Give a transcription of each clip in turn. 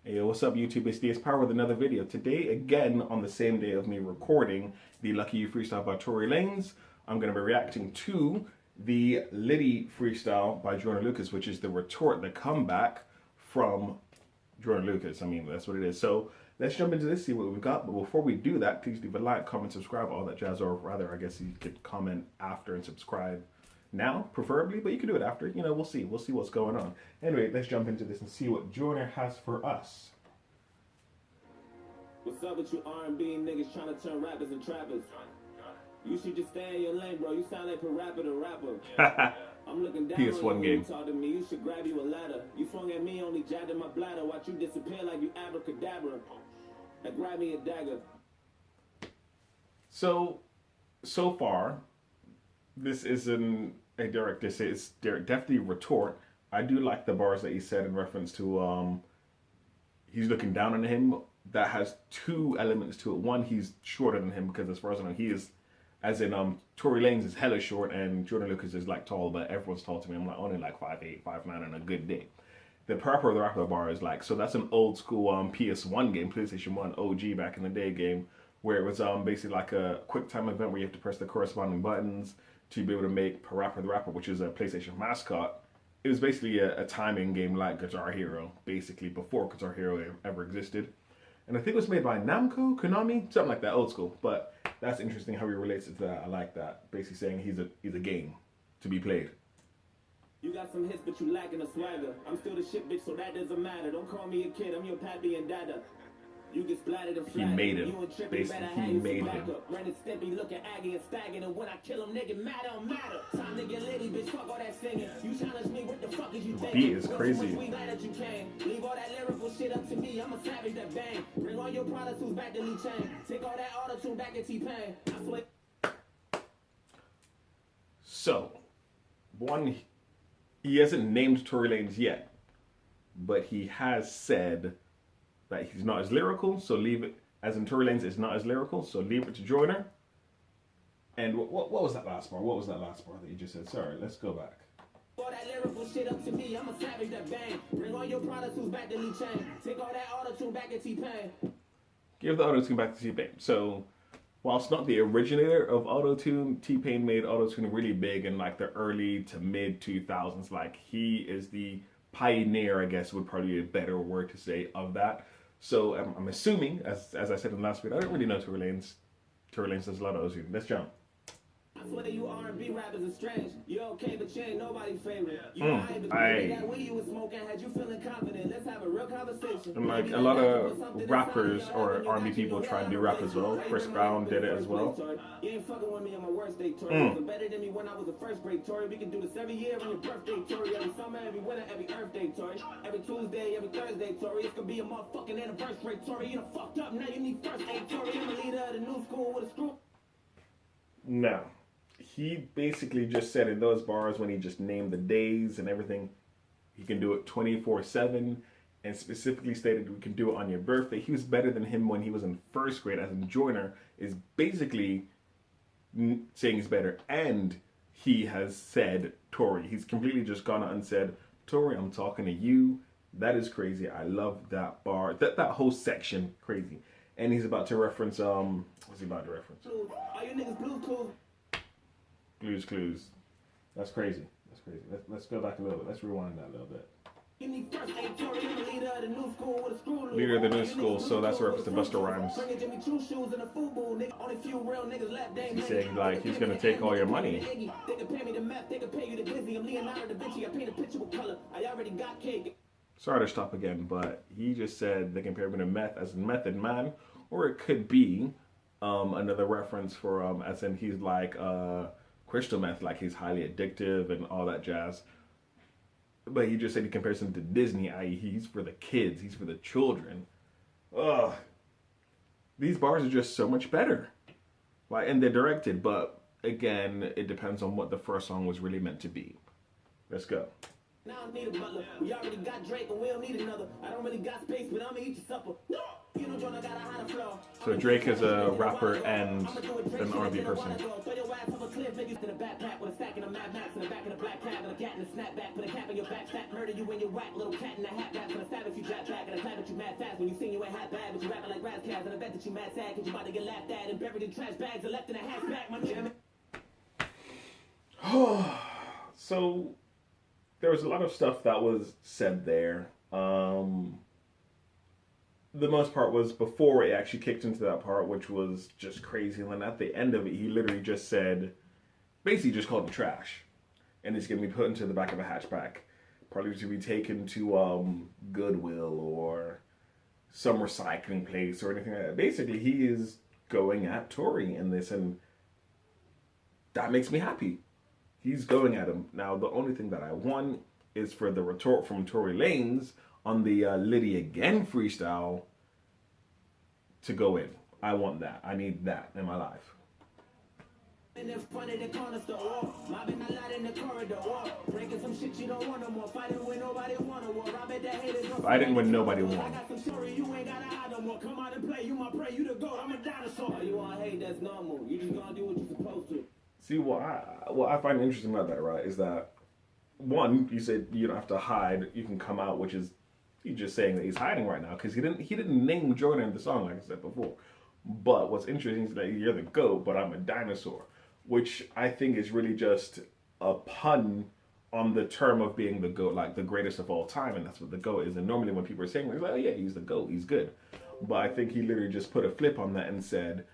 Hey, what's up YouTube? It's Pyro with another video. Today, again, on the same day of me recording the Litty Freestyle by Tory Lanez, I'm going to be reacting to the Litty Freestyle by Joyner, which is the retort, the comeback from Joyner. I mean, that's what it is. So let's jump into this, see what we've got. But before we do that, please leave a like, comment, subscribe, all that jazz. Or rather, I guess you could comment after and subscribe now, preferably, but you can do it after. You know, we'll see. We'll see what's going on. Anyway, let's jump into this and see what Joyner has for us. What's up with you R&B niggas trying to turn rappers and trappers? You should just stay in your lane, bro. You sound like a rapper to rapper. I'm looking down PS1 on you game. when you talk to me. You should grab you a ladder. You swung at me, only jabbed in my bladder. Watch you disappear like you abracadabra. Now grab me a dagger. So far, this isn't a direct diss. It's definitely a retort. I do like the bars that he said in reference to he's looking down on him. That has two elements to it. One, he's shorter than him because as far as I know, he is, as in Tory Lanez is hella short and Joyner is like tall, but everyone's tall to me. I'm like only like 5'8", 5'9" on a good day. The Pyro the Rapper bar is like, so that's an old school PS1 game, PlayStation 1 OG back in the day game, where it was basically like a quick time event where you have to press the corresponding buttons to be able to make Pyro the Rapper, which is a PlayStation mascot. It was basically a timing game like Guitar Hero, basically before Guitar Hero ever existed. And I think it was made by Namco, Konami, something like that, old school. But that's interesting how he relates it to that. I like that. Basically saying he's a game to be played. You got some hits, but you lacking a swagger. I'm still the shit, bitch, so that doesn't matter. Don't call me a kid, I'm your pappy and dada. You get splattered and flattered. He made him. You and Trippy Basically, better he have made some him. backup. Ren and Stimpy looking aggy and staggering. And when I kill him, nigga, mad don't matter. Time to get litty, bitch, fuck all that singing. You challenge me, what the fuck is you thinking? Beat is crazy. We glad that you came. Leave all that lyrical shit up to me. I'm a savage that bang. Bring all your products who's back to Lee Chain. Take all that auto-tune back at T-Pain. I swear. So, one, he hasn't named Tory Lanez yet, but he has said that he's not as lyrical, so leave it, as in Tory Lanez is not as lyrical, so leave it to Joyner. And what was that last bar? What was that last bar that you just said? Sorry, let's go back. All that lyrical shit up to me, I'm a savage that bang. Bring all your products who's back to Lee Chain. Take all that auto-tune back at T-Pain. Give the auto-tune back to T-Pain. So, whilst not the originator of auto-tune, T-Pain made auto-tune really big in like the early to mid 2000s. Like, he is the pioneer, I guess would probably be a better word to say, of that. So I'm assuming, as I said in the last video, I don't really know Tory Lanez. Tory Lanez does a lot of auto-tune. Let's jump. I swear you R&B rappers are strange. You okay, but you ain't nobody's favorite. You I weed you was smoking had you feeling confident. Let's have a real conversation. and like a lot of rappers or R&B people try and do rap as well. Chris Brown did it as well. You ain't fucking with me on my worst day, Tory. You was better than me when I was a first grade, Tory. We can do this every year on your birthday, Tory. Every summer, every winter, every Earth Day, Tory. Every Tuesday, every Thursday, Tory. It's gonna be a motherfucking anniversary, Tory. You done fucked up, now you need first aid, Tory. I'm a leader of the new school with a screw. No. He basically just said in those bars when he just named the days and everything, he can do it 24/7 and specifically stated we can do it on your birthday. He was better than him when he was in first grade, as in Joyner is basically saying he's better. And he has said, Tory, he's completely just gone out and said, Tory, I'm talking to you. That is crazy. I love that bar. That whole section, crazy. And he's about to reference, what's he about to reference? Are you niggas Blue's Clues? Blue's Clues. That's crazy. That's crazy. Let's go back a little bit. Let's rewind that a little bit. Leader of the new school, so that's a reference to Busta Rhymes. He's saying like he's gonna take all your money. Sorry to stop again, but he just said they compare him to meth as in Method Man, or it could be another reference for as in he's like crystal meth, like he's highly addictive and all that jazz. But he just said he compares him to Disney, i.e. he's for the kids, he's for the children. Ugh. These bars are just so much better. Like, and they're directed, but again, it depends on what the first song was really meant to be. Let's go. Now I need a butler. We already got Drake and we don't need another. I don't really got space, but I'ma eat your supper. No! You know Joyner got a higher flow. So Drake is a rapper and an R&B person. past when you sing you ain't half bad, but you rapping like grass calves. And I bet that you mad sad, cause you about to get laughed at and buried in trash bags and left in a hatchback, my nigga. So there was a lot of stuff that was said there. The most part was before it actually kicked into that part, which was just crazy. And then at the end of it, he literally just said, basically just called him trash. And it's going to be put into the back of a hatchback. Probably to be taken to Goodwill or some recycling place or anything like that. Basically, he is going at Tory in this, and that makes me happy. He's going at him. Now, the only thing that I want is for the retort from Tory Lanez on the Litty Again freestyle to go in. I want that. I need that in my life. In the front of the corner store, mobbing a lot in the corridor, breaking some shit you don't want no more, fighting when nobody want to war. I bet that haters don't fighting when nobody won. I got some story, you ain't gotta hide no more. Come out and play, you my prey, you the goat, I'm a dinosaur. You want hate, that's normal. You just gonna do what you're supposed to. See, what I find interesting about that, right, is that one, you said you don't have to hide, you can come out, which is he's just saying that he's hiding right now because he didn't name Joyner in the song, like I said before. But what's interesting is that you're the GOAT, but I'm a dinosaur, which I think is really just a pun on the term of being the GOAT, like the greatest of all time, and that's what the GOAT is. And normally when people are saying, like, oh yeah, he's the GOAT, he's good. But I think he literally just put a flip on that and said,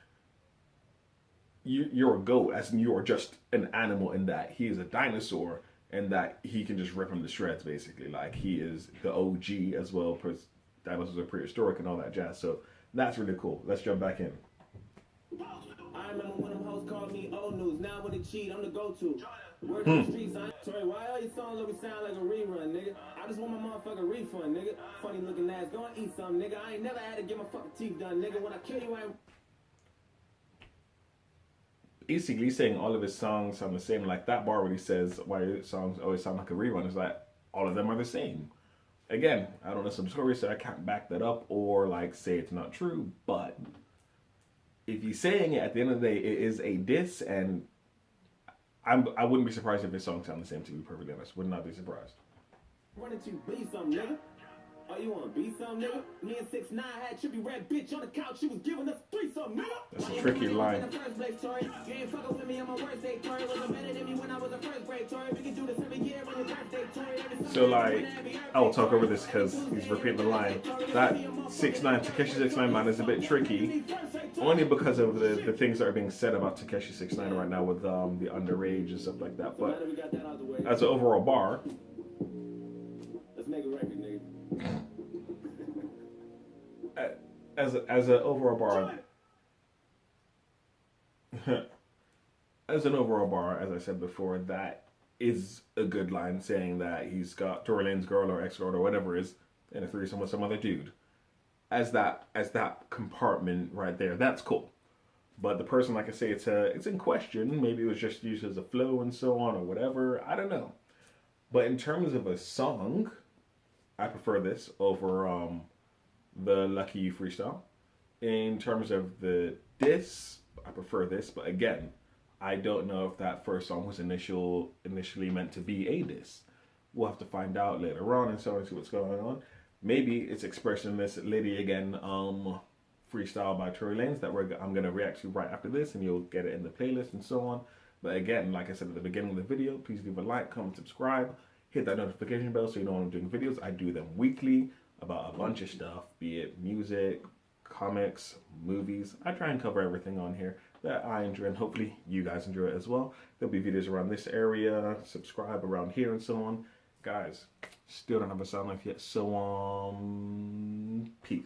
you're a GOAT, as in you are just an animal in that he is a dinosaur, and that he can just rip him to shreds, basically. Like, he is the OG as well, because dinosaurs are prehistoric and all that jazz. So that's really cool. Let's jump back in. I remember when them hoes called me old news. Now when they cheat, I'm the go-to. Word on the streets, Sorry, why all your songs always sound like a rerun, nigga? I just want my motherfucking refund, nigga. Funny looking ass, go and eat something, nigga. I ain't never had to get my fucking teeth done, nigga. When I kill you, I ain't... Basically saying all of his songs sound the same. Like that bar where he says why your songs always sound like a rerun, is like all of them are the same. Again, I don't know some stories, so I can't back that up or like say it's not true, but if he's saying it, at the end of the day, it is a diss, and I wouldn't be surprised if his songs sound the same, to be perfectly honest. Would not be surprised. Running to be something, nigga. Oh, you wanna be something, nigga? Me and 6ix9ine had trippy red bitch on the couch. She was giving us threesome, nigga. That's a tricky line. You ain't fucking with me on my worst day, Tory. Wasn't better than me when I was a first grade, Tory. We can do this every year on your birthday, Tory. So like, I will talk over this because he's repeating the line. That 6ix9ine, Takeshi 6ix9ine line is a bit tricky, only because of the things that are being said about Takeshi 6ix9ine right now with the underage and stuff like that. But as an overall bar, let's make a record, nigga. as an overall bar, as an overall bar, as I said before, that is a good line, saying that he's got Tory Lanez girl or ex-girl or whatever it is in a threesome with some other dude. As that compartment right there, that's cool. But the person, like I say, it's in question. Maybe it was just used as a flow and so on or whatever. I don't know. But in terms of a song, I prefer this over the Lucky You freestyle. In terms of the diss, I prefer this. But again, I don't know if that first song was initially meant to be a diss. We'll have to find out later on and so on, see what's going on. Maybe it's expressing this Litty Again freestyle by Tory Lanez that I'm going to react to right after this, and you'll get it in the playlist and so on. But again, like I said at the beginning of the video, please leave a like, comment, subscribe, hit that notification bell so you know when I'm doing videos. I do them weekly about a bunch of stuff, be it music, comics, movies. I try and cover everything on here that I enjoy, and hopefully you guys enjoy it as well. There'll be videos around this area, subscribe around here and so on. Guys, still don't have a sound life yet, so peace.